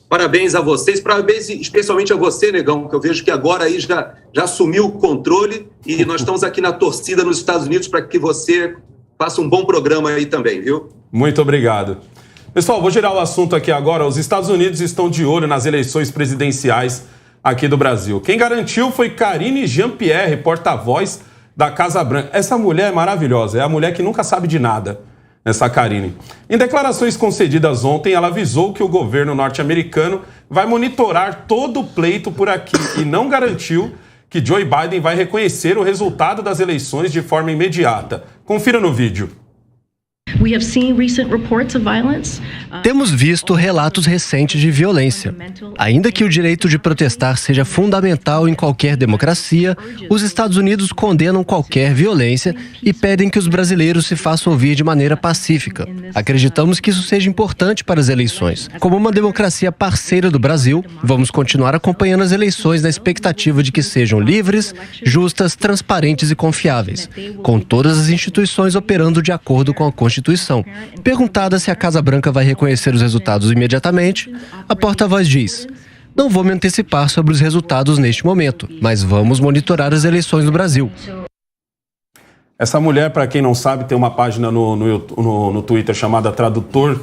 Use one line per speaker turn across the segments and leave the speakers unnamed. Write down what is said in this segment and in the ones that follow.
Parabéns a vocês, parabéns especialmente a você, Negão, que eu vejo que agora aí já assumiu o controle e nós estamos aqui na torcida nos Estados Unidos para que você faça um bom programa aí também, viu?
Muito obrigado. Pessoal, vou girar o assunto aqui agora. Os Estados Unidos estão de olho nas eleições presidenciais aqui do Brasil. Quem garantiu foi Karine Jean-Pierre, porta-voz da Casa Branca. Essa mulher é maravilhosa, é a mulher que nunca sabe de nada. Essa Karine. Em declarações concedidas ontem, ela avisou que o governo norte-americano vai monitorar todo o pleito por aqui e não garantiu que Joe Biden vai reconhecer o resultado das eleições de forma imediata. Confira no vídeo.
Temos visto relatos recentes de violência. Ainda que o direito de protestar seja fundamental em qualquer democracia, os Estados Unidos condenam qualquer violência e pedem que os brasileiros se façam ouvir de maneira pacífica. Acreditamos que isso seja importante para as eleições. Como uma democracia parceira do Brasil, vamos continuar acompanhando as eleições na expectativa de que sejam livres, justas, transparentes e confiáveis, com todas as instituições operando de acordo com a Constituição. Perguntada se a Casa Branca vai reconhecer os resultados imediatamente, a porta-voz diz: "Não vou me antecipar sobre os resultados neste momento, mas vamos monitorar as eleições no Brasil."
Essa mulher, para quem não sabe, tem uma página no Twitter chamada Tradutor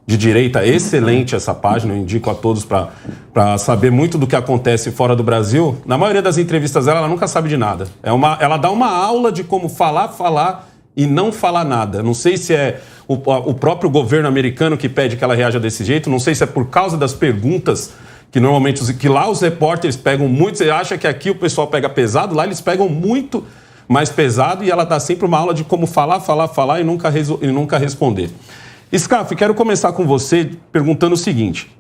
de Direita. Excelente essa página, eu indico a todos para saber muito do que acontece fora do Brasil. Na maioria das entrevistas dela, ela nunca sabe de nada. Ela dá uma aula de como falar e não falar nada. Não sei se é o próprio governo americano que pede que ela reaja desse jeito, não sei se é por causa das perguntas que normalmente que lá os repórteres pegam muito. Você acha que aqui o pessoal pega pesado, lá eles pegam muito mais pesado e ela dá sempre uma aula de como falar e nunca responder. Scaf, quero começar com você perguntando o seguinte.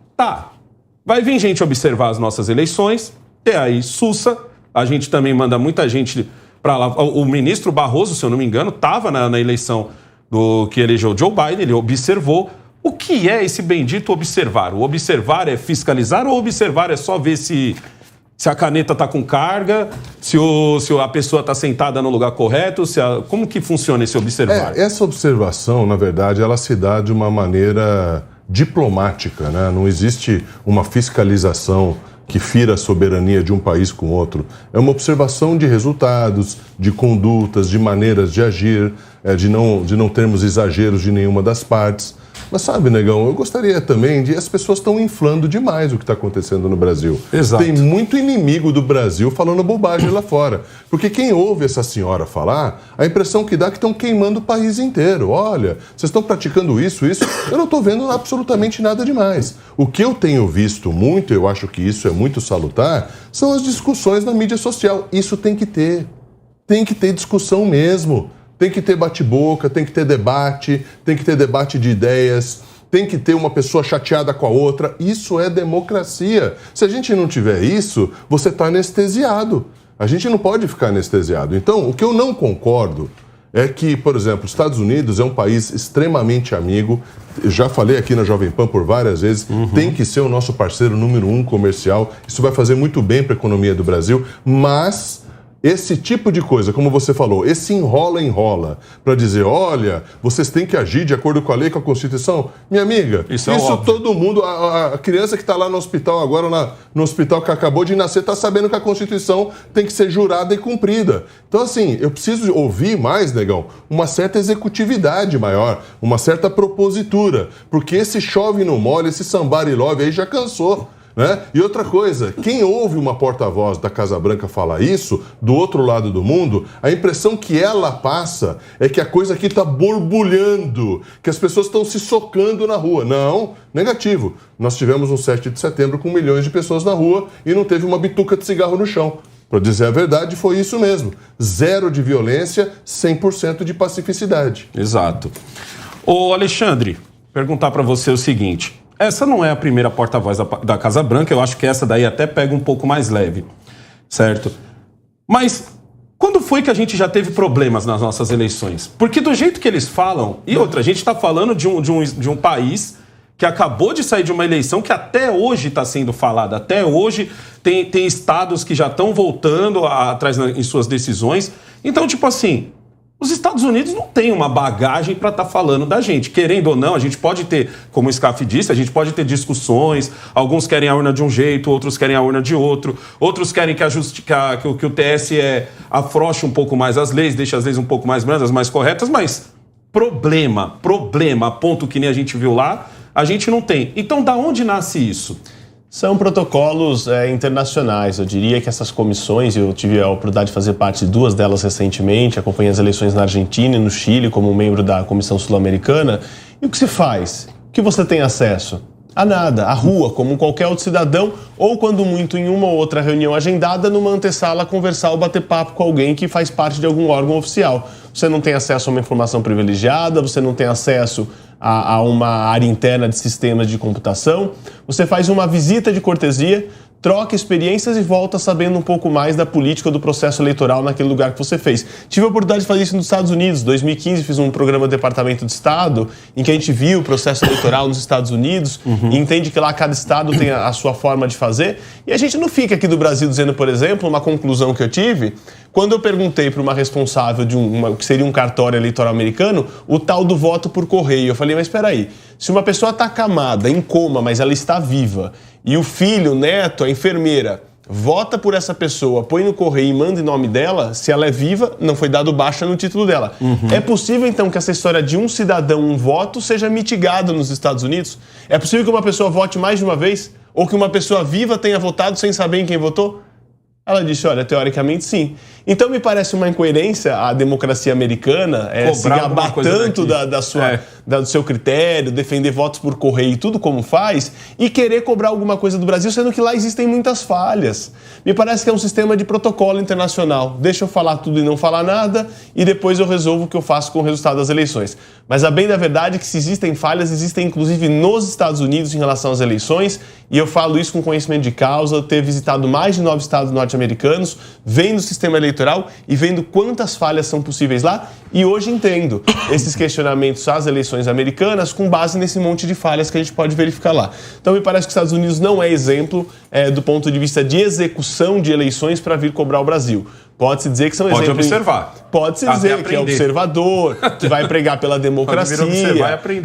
Vai vir gente observar as nossas eleições, tem aí Sussa, a gente também manda muita gente para lá. O ministro Barroso, se eu não me engano, estava na eleição que elegeu Joe Biden, ele observou. O que é esse bendito observar? O observar é fiscalizar ou observar é só ver se a caneta está com carga, se a pessoa está sentada no lugar correto, como que funciona esse observar?
Essa observação, na verdade, ela se dá de uma maneira diplomática, né? Não existe uma fiscalização que fira a soberania de um país com outro. É uma observação de resultados, de condutas, de maneiras de agir, de não termos exageros de nenhuma das partes. Mas sabe, Negão, eu gostaria também as pessoas estão inflando demais o que está acontecendo no Brasil.
Exato.
Tem muito inimigo do Brasil falando bobagem lá fora. Porque quem ouve essa senhora falar, a impressão que dá é que estão queimando o país inteiro. Olha, vocês estão praticando isso, eu não estou vendo absolutamente nada demais. O que eu tenho visto muito, eu acho que isso é muito salutar, são as discussões na mídia social. Isso tem que ter. Tem que ter discussão mesmo. Tem que ter bate-boca, tem que ter debate de ideias, tem que ter uma pessoa chateada com a outra. Isso é democracia. Se a gente não tiver isso, você está anestesiado. A gente não pode ficar anestesiado. Então, o que eu não concordo é que, por exemplo, os Estados Unidos é um país extremamente amigo. Eu já falei aqui na Jovem Pan por várias vezes, tem que ser o nosso parceiro número 1 comercial. Isso vai fazer muito bem para a economia do Brasil, mas esse tipo de coisa, como você falou, esse enrola para dizer, olha, vocês têm que agir de acordo com a lei, com a Constituição. Minha amiga, isso todo mundo, a criança que está lá no hospital agora, no hospital que acabou de nascer, está sabendo que a Constituição tem que ser jurada e cumprida. Então, assim, eu preciso ouvir mais, Negão, uma certa executividade maior, uma certa propositura, porque esse chove não molha, esse somebody love aí já cansou. Né? E outra coisa, quem ouve uma porta-voz da Casa Branca falar isso, do outro lado do mundo, a impressão que ela passa é que a coisa aqui está borbulhando, que as pessoas estão se socando na rua. Não, negativo. Nós tivemos um 7 de setembro com milhões de pessoas na rua e não teve uma bituca de cigarro no chão. Para dizer a verdade, foi isso mesmo. 0 de violência, 100% de pacificidade.
Exato. Ô Alexandre, perguntar para você o seguinte. Essa não é a primeira porta-voz da Casa Branca, eu acho que essa daí até pega um pouco mais leve, certo? Mas quando foi que a gente já teve problemas nas nossas eleições? Porque do jeito que eles falam, e outra, a gente está falando de um país que acabou de sair de uma eleição que até hoje está sendo falada, até hoje tem estados que já estão voltando atrás em suas decisões. Então, tipo assim, Os Estados Unidos não têm uma bagagem para estar falando da gente. Querendo ou não, a gente pode ter, como o Scaff disse, a gente pode ter discussões. Alguns querem a urna de um jeito, outros querem a urna de outro. Outros querem que o TSE afrouxe um pouco mais as leis, deixe as leis um pouco mais brandas, mais corretas. Mas problema, a ponto que nem a gente viu lá, a gente não tem. Então, da onde nasce isso?
São protocolos internacionais. Eu diria que essas comissões, eu tive a oportunidade de fazer parte de 2 delas recentemente, acompanhei as eleições na Argentina e no Chile como membro da Comissão Sul-Americana. E o que se faz? O que você tem acesso? A nada, a rua, como qualquer outro cidadão, ou quando muito em uma ou outra reunião agendada, numa antessala, conversar ou bater papo com alguém que faz parte de algum órgão oficial. Você não tem acesso a uma informação privilegiada, você não tem acesso a uma área interna de sistemas de computação. Você faz uma visita de cortesia, troca experiências e volta sabendo um pouco mais da política do processo eleitoral naquele lugar que você fez. Tive a oportunidade de fazer isso nos Estados Unidos. Em 2015 fiz um programa do Departamento de Estado em que a gente viu o processo eleitoral nos Estados Unidos e entende que lá cada estado tem a sua forma de fazer. E a gente não fica aqui do Brasil dizendo, por exemplo, uma conclusão que eu tive, quando eu perguntei para uma responsável de o que seria um cartório eleitoral americano, o tal do voto por correio. Eu falei, mas espera aí, se uma pessoa está acamada, em coma, mas ela está viva, e o filho, o neto, a enfermeira, vota por essa pessoa, põe no correio e manda em nome dela, se ela é viva, não foi dado baixa no título dela. É possível, então, que essa história de um cidadão, um voto, seja mitigada nos Estados Unidos? É possível que uma pessoa vote mais de uma vez? Ou que uma pessoa viva tenha votado sem saber em quem votou? Ela disse, olha, teoricamente sim. Então me parece uma incoerência a democracia americana se gabar tanto do seu critério, defender votos por correio e tudo como faz, e querer cobrar alguma coisa do Brasil, sendo que lá existem muitas falhas. Me parece que é um sistema de protocolo internacional. Deixa eu falar tudo e não falar nada, e depois eu resolvo o que eu faço com o resultado das eleições. Mas a bem da verdade é que se existem falhas, existem inclusive nos Estados Unidos em relação às eleições, e eu falo isso com conhecimento de causa, ter visitado mais de 9 estados norte-americanos, vendo o sistema eleitoral e vendo quantas falhas são possíveis lá, e hoje entendo esses questionamentos às eleições americanas com base nesse monte de falhas que a gente pode verificar lá. Então me parece que os Estados Unidos não é exemplo do ponto de vista de execução de eleições para vir cobrar o Brasil. Pode-se dizer que são exemplos...
Pode observar.
Pode-se dizer que é observador, que vai pregar pela democracia,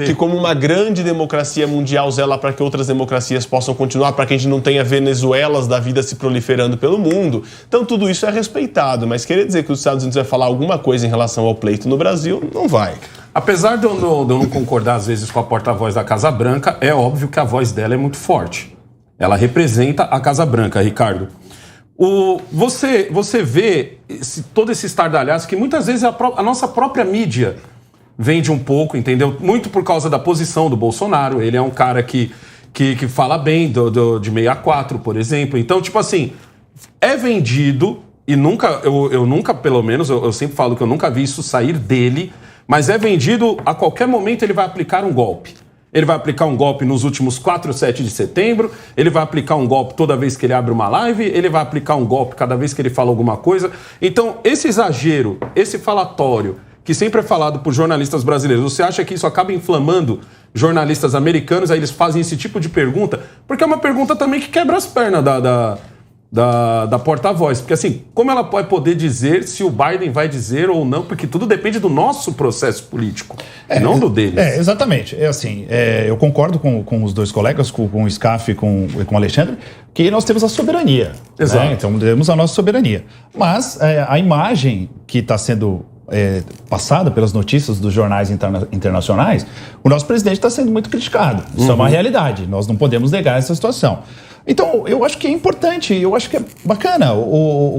que como uma grande democracia mundial zela para que outras democracias possam continuar, para que a gente não tenha Venezuelas da vida se proliferando pelo mundo. Então tudo isso é respeitado, mas querer dizer que os Estados Unidos vai falar alguma coisa em relação ao pleito no Brasil, não vai.
Apesar de eu não concordar às vezes com a porta-voz da Casa Branca, é óbvio que a voz dela é muito forte. Ela representa a Casa Branca, Ricardo. Você vê todo esse estardalhaço que muitas vezes a nossa própria mídia vende um pouco, entendeu? Muito por causa da posição do Bolsonaro. Ele é um cara que fala bem de 64, por exemplo. Então, tipo assim, é vendido e eu nunca, pelo menos, eu sempre falo que eu nunca vi isso sair dele, mas é vendido, a qualquer momento ele vai aplicar um golpe. Ele vai aplicar um golpe nos últimos 4 ou 7 de setembro, ele vai aplicar um golpe toda vez que ele abre uma live, ele vai aplicar um golpe cada vez que ele fala alguma coisa. Então, esse exagero, esse falatório, que sempre é falado por jornalistas brasileiros, você acha que isso acaba inflamando jornalistas americanos, aí eles fazem esse tipo de pergunta? Porque é uma pergunta também que quebra as pernas da porta-voz. Porque assim, como ela vai poder dizer se o Biden vai dizer ou não? Porque tudo depende do nosso processo político, não do deles.
Exatamente. Eu concordo com os dois colegas, com o Scaff e com o Alexandre, que nós temos a soberania.
Exato.
Né? Então, temos a nossa soberania. Mas a imagem que está sendo passada pelas notícias dos jornais internacionais, o nosso presidente está sendo muito criticado. Isso é uma realidade. Nós não podemos negar essa situação. Então, eu acho que é importante, eu acho que é bacana.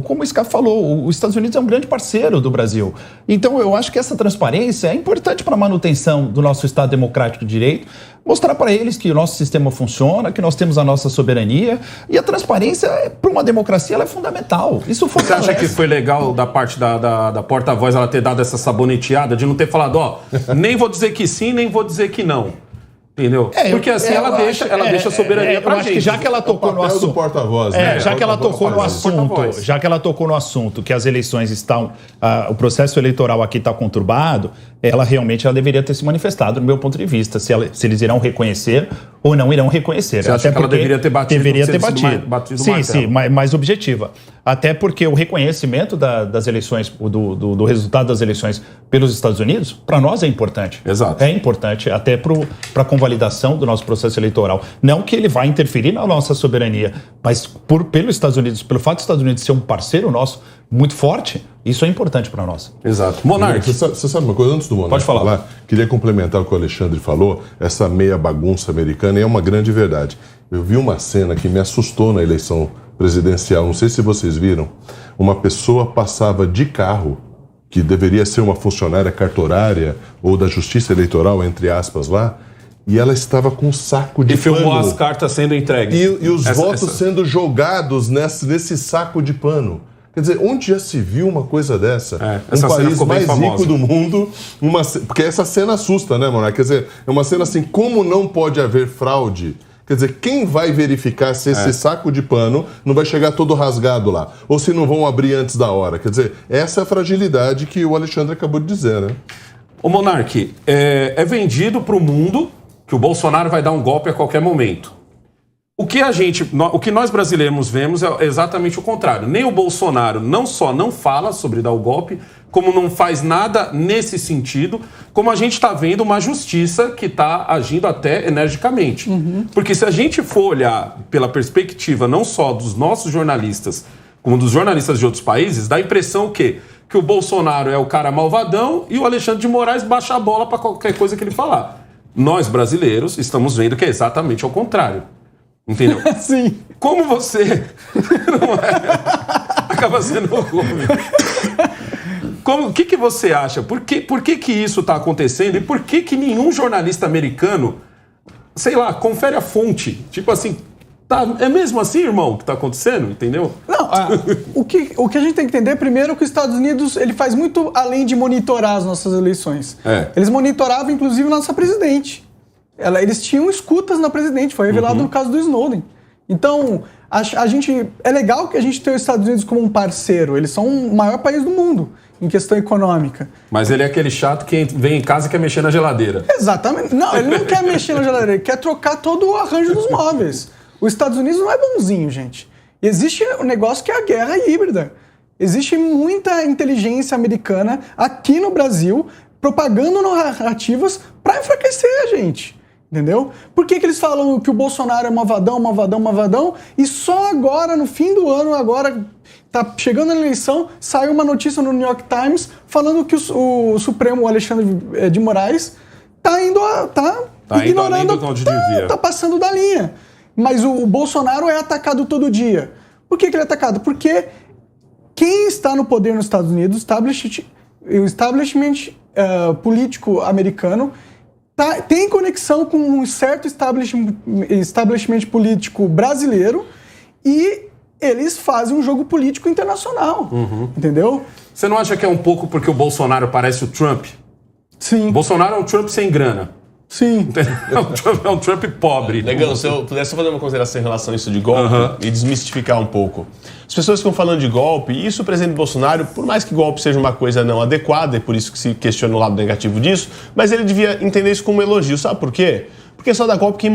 Como o Scaff falou, os Estados Unidos é um grande parceiro do Brasil. Então, eu acho que essa transparência é importante para a manutenção do nosso Estado Democrático de Direito, mostrar para eles que o nosso sistema funciona, que nós temos a nossa soberania, e a transparência, para uma democracia, ela é fundamental. Isso fortalece.
Você acha que foi legal da parte da porta-voz ela ter dado essa saboneteada, de não ter falado, nem vou dizer que sim, nem vou dizer que não? Entendeu? Porque assim ela deixa a soberania pra gente.
Acho que já que ela tocou no assunto,
porta-voz, né?
Já que ela tocou no assunto que as eleições estão, o processo eleitoral aqui está conturbado, ela deveria ter se manifestado, no meu ponto de vista, se eles irão reconhecer ou não irão reconhecer.
Você acha que ela deveria ter batido?
Deveria ter batido. Sim, mais objetiva. Até porque o reconhecimento das eleições, do resultado das eleições pelos Estados Unidos, para nós é importante.
Exato.
É importante até para a convalidação do nosso processo eleitoral. Não que ele vai interferir na nossa soberania, mas pelos Estados Unidos, pelo fato dos Estados Unidos ser um parceiro nosso muito forte, isso é importante para nós.
Exato. Monark.
Você sabe uma coisa? Antes do Monark
Pode falar.
Queria complementar o que o Alexandre falou, essa meia bagunça americana, e é uma grande verdade. Eu vi uma cena que me assustou na eleição presidencial, não sei se vocês viram, uma pessoa passava de carro, que deveria ser uma funcionária cartorária ou da Justiça Eleitoral, entre aspas lá, e ela estava com um saco de pano.
E filmou as cartas sendo entregues.
E os votos sendo jogados nesse saco de pano. Quer dizer, onde já se viu uma coisa dessa? Um país mais rico do mundo, porque essa cena assusta, né, Monark? Quer dizer, é uma cena assim, como não pode haver fraude? Quer dizer, quem vai verificar se esse saco de pano não vai chegar todo rasgado lá? Ou se não vão abrir antes da hora? Quer dizer, essa é a fragilidade que o Alexandre acabou de dizer, né?
O Monark, é vendido para o mundo que o Bolsonaro vai dar um golpe a qualquer momento. O que nós brasileiros vemos é exatamente o contrário. Nem o Bolsonaro não só não fala sobre dar o golpe, como não faz nada nesse sentido, como a gente está vendo uma justiça que está agindo até energicamente. Porque se a gente for olhar pela perspectiva não só dos nossos jornalistas, como dos jornalistas de outros países, dá a impressão que o Bolsonaro é o cara malvadão e o Alexandre de Moraes baixa a bola para qualquer coisa que ele falar. Nós, brasileiros, estamos vendo que é exatamente ao contrário. Entendeu?
Sim.
Como você não acaba sendo ruim. O que você acha? Por que isso está acontecendo? E por que nenhum jornalista americano, sei lá, confere a fonte? Tipo assim, é mesmo assim, irmão, que está acontecendo? Entendeu?
Não, o que a gente tem que entender primeiro é que os Estados Unidos ele faz muito além de monitorar as nossas eleições. Eles monitoravam, inclusive, nossa presidente. Eles tinham escutas na presidente, foi revelado no caso do Snowden. Então, é legal que a gente tenha os Estados Unidos como um parceiro. Eles são o maior país do mundo em questão econômica.
Mas ele é aquele chato que vem em casa e quer mexer na geladeira.
Exatamente. Não, ele não quer mexer na geladeira, ele quer trocar todo o arranjo dos móveis. Os Estados Unidos não é bonzinho, gente. Existe um negócio que é a guerra híbrida. Existe muita inteligência americana aqui no Brasil propagando narrativas para enfraquecer a gente. Entendeu? Por que eles falam que o Bolsonaro é malvadão, e só agora, no fim do ano, agora tá chegando a eleição, saiu uma notícia no New York Times falando que o Supremo, o Alexandre de Moraes, tá ignorando, tá passando da linha. Mas o Bolsonaro é atacado todo dia. Por que ele é atacado? Porque quem está no poder nos Estados Unidos, o establishment político americano, tem conexão com um certo establishment político brasileiro e eles fazem um jogo político internacional, entendeu?
Você não acha que é um pouco porque o Bolsonaro parece o Trump?
Sim.
O Bolsonaro é um Trump sem grana.
Sim.
É um Trump pobre.
Legal, se eu pudesse fazer uma consideração em relação a isso de golpe e desmistificar um pouco. As pessoas ficam falando de golpe, e isso o presidente Bolsonaro, por mais que golpe seja uma coisa não adequada, é por isso que se questiona o lado negativo disso, mas ele devia entender isso como um elogio. Sabe por quê? Porque só dá golpe quem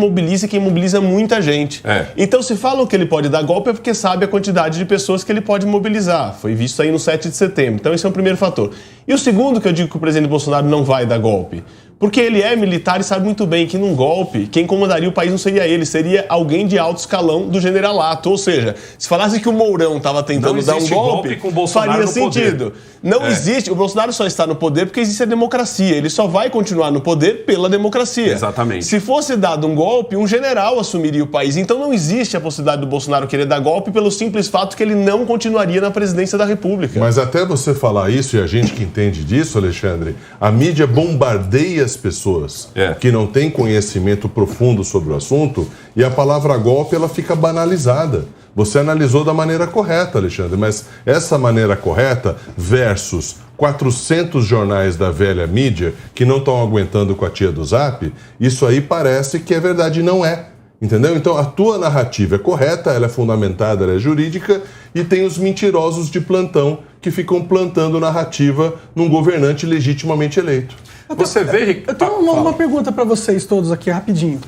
mobiliza muita gente. Então, se falam que ele pode dar golpe é porque sabe a quantidade de pessoas que ele pode mobilizar. Foi visto aí no 7 de setembro. Então, esse é o primeiro fator. E o segundo que eu digo que o presidente Bolsonaro não vai dar golpe, porque ele é militar e sabe muito bem que num golpe, quem comandaria o país não seria ele, seria alguém de alto escalão do generalato. Ou seja, se falasse que o Mourão estava tentando dar um golpe
com o Bolsonaro
faria sentido. Não existe, o Bolsonaro só está no poder porque existe a democracia. Ele só vai continuar no poder pela democracia.
Exatamente.
Se fosse dado um golpe, um general assumiria o país. Então não existe a possibilidade do Bolsonaro querer dar golpe pelo simples fato que ele não continuaria na presidência da República.
Mas até você falar isso, e a gente que entende disso, Alexandre, a mídia bombardeia as pessoas que não têm conhecimento profundo sobre o assunto e a palavra golpe ela fica banalizada. Você analisou da maneira correta, Alexandre, mas essa maneira correta versus 400 jornais da velha mídia que não estão aguentando com a tia do Zap, isso aí parece que é verdade e não é. Entendeu? Então a tua narrativa é correta, ela é fundamentada, ela é jurídica e tem os mentirosos de plantão que ficam plantando narrativa num governante legitimamente eleito.
Você vê...
Eu tenho uma pergunta para vocês todos aqui, rapidinho.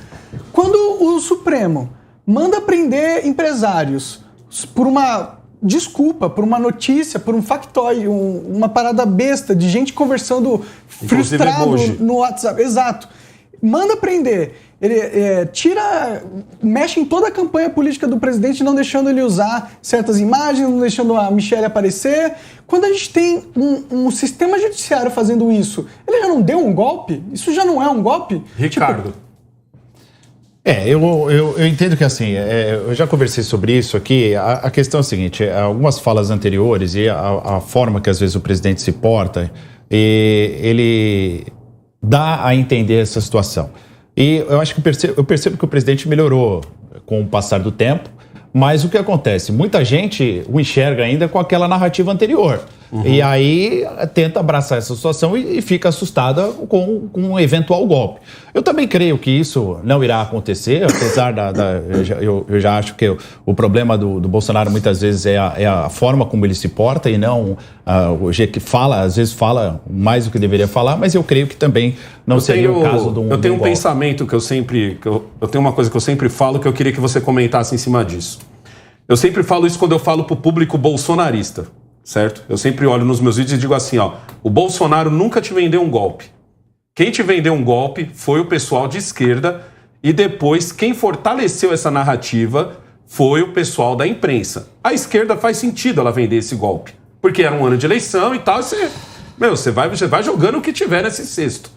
Quando o Supremo manda prender empresários por uma desculpa por uma notícia, por um factoide, uma parada besta de gente conversando frustrado no WhatsApp. Exato. Manda prender. Ele mexe em toda a campanha política do presidente, não deixando ele usar certas imagens, não deixando a Michelle aparecer. Quando a gente tem um sistema judiciário fazendo isso, ele já não deu um golpe? Isso já não é um golpe?
Ricardo.
Eu entendo que assim, eu já conversei sobre isso aqui. A questão é a seguinte: algumas falas anteriores e a forma que às vezes o presidente se porta, ele dá a entender essa situação. E eu acho que eu percebo que o presidente melhorou com o passar do tempo, mas o que acontece? Muita gente o enxerga ainda com aquela narrativa anterior. E aí tenta abraçar essa situação e fica assustada com um eventual golpe. Eu também creio que isso não irá acontecer, apesar eu já acho que o problema do Bolsonaro muitas vezes é a forma como ele se porta e não o jeito que fala, às vezes fala mais do que deveria falar, mas eu creio que também não seria o caso de um golpe.
Eu tenho um pensamento que eu tenho uma coisa que eu sempre falo que eu queria que você comentasse em cima disso. Eu sempre falo isso quando eu falo para o público bolsonarista. Certo? Eu sempre olho nos meus vídeos e digo assim, o Bolsonaro nunca te vendeu um golpe. Quem te vendeu um golpe foi o pessoal de esquerda e depois quem fortaleceu essa narrativa foi o pessoal da imprensa. A esquerda faz sentido ela vender esse golpe, porque era um ano de eleição e tal, e você vai jogando o que tiver nesse cesto.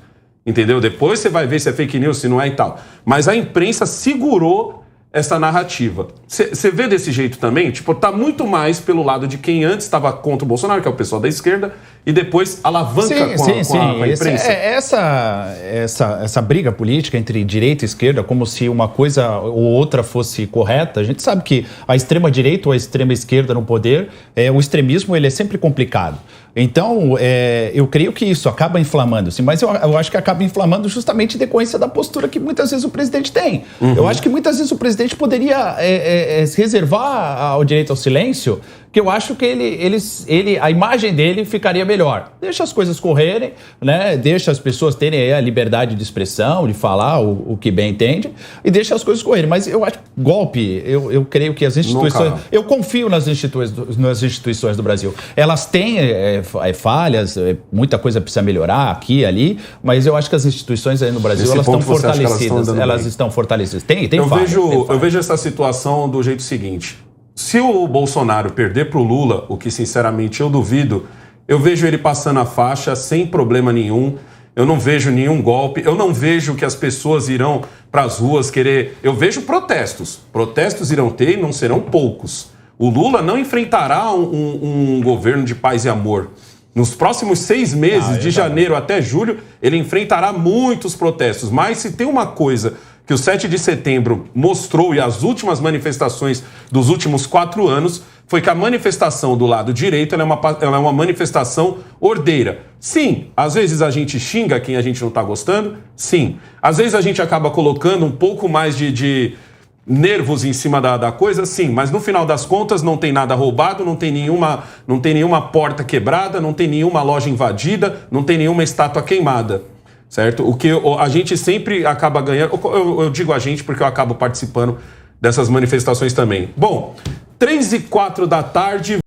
Entendeu? Depois você vai ver se é fake news, se não é e tal. Mas a imprensa segurou essa narrativa. Você vê desse jeito também? Tipo, tá muito mais pelo lado de quem antes estava contra o Bolsonaro, que é o pessoal da esquerda, e depois alavanca com a imprensa.
Essa briga política entre direita e esquerda, como se uma coisa ou outra fosse correta, a gente sabe que a extrema-direita ou a extrema-esquerda no poder, o extremismo ele é sempre complicado. Então, eu creio que isso acaba inflamando-se, mas eu acho que acaba inflamando justamente em decorrência da postura que muitas vezes o presidente tem. Eu acho que muitas vezes o presidente poderia se reservar ao direito ao silêncio, que eu acho que a imagem dele ficaria melhor. Deixa as coisas correrem, né? Deixa as pessoas terem a liberdade de expressão, de falar o que bem entende, e deixa as coisas correrem. Mas eu acho que golpe, eu creio que as instituições... Nunca. Eu confio nas instituições do Brasil. Elas têm falhas, muita coisa precisa melhorar aqui e ali, mas eu acho que as instituições aí no Brasil elas estão fortalecidas. Elas estão fortalecidas. Tem falhas. Eu
vejo essa situação do jeito seguinte. Se o Bolsonaro perder para o Lula, o que sinceramente eu duvido, eu vejo ele passando a faixa sem problema nenhum. Eu não vejo nenhum golpe. Eu não vejo que as pessoas irão para as ruas querer... Eu vejo protestos. Protestos irão ter e não serão poucos. O Lula não enfrentará um governo de paz e amor. Nos próximos 6 meses, de janeiro até julho, ele enfrentará muitos protestos. Mas se tem uma coisa que o 7 de setembro mostrou, e as últimas manifestações dos últimos 4 anos, foi que a manifestação do lado direito ela é uma manifestação ordeira. Sim, às vezes a gente xinga quem a gente não está gostando, sim. Às vezes a gente acaba colocando um pouco mais de nervos em cima da coisa, sim, mas no final das contas não tem nada roubado, não tem nenhuma porta quebrada, não tem nenhuma loja invadida, não tem nenhuma estátua queimada. Certo? O que a gente sempre acaba ganhando... Eu digo a gente porque eu acabo participando dessas manifestações também. Bom, 3h04 da tarde...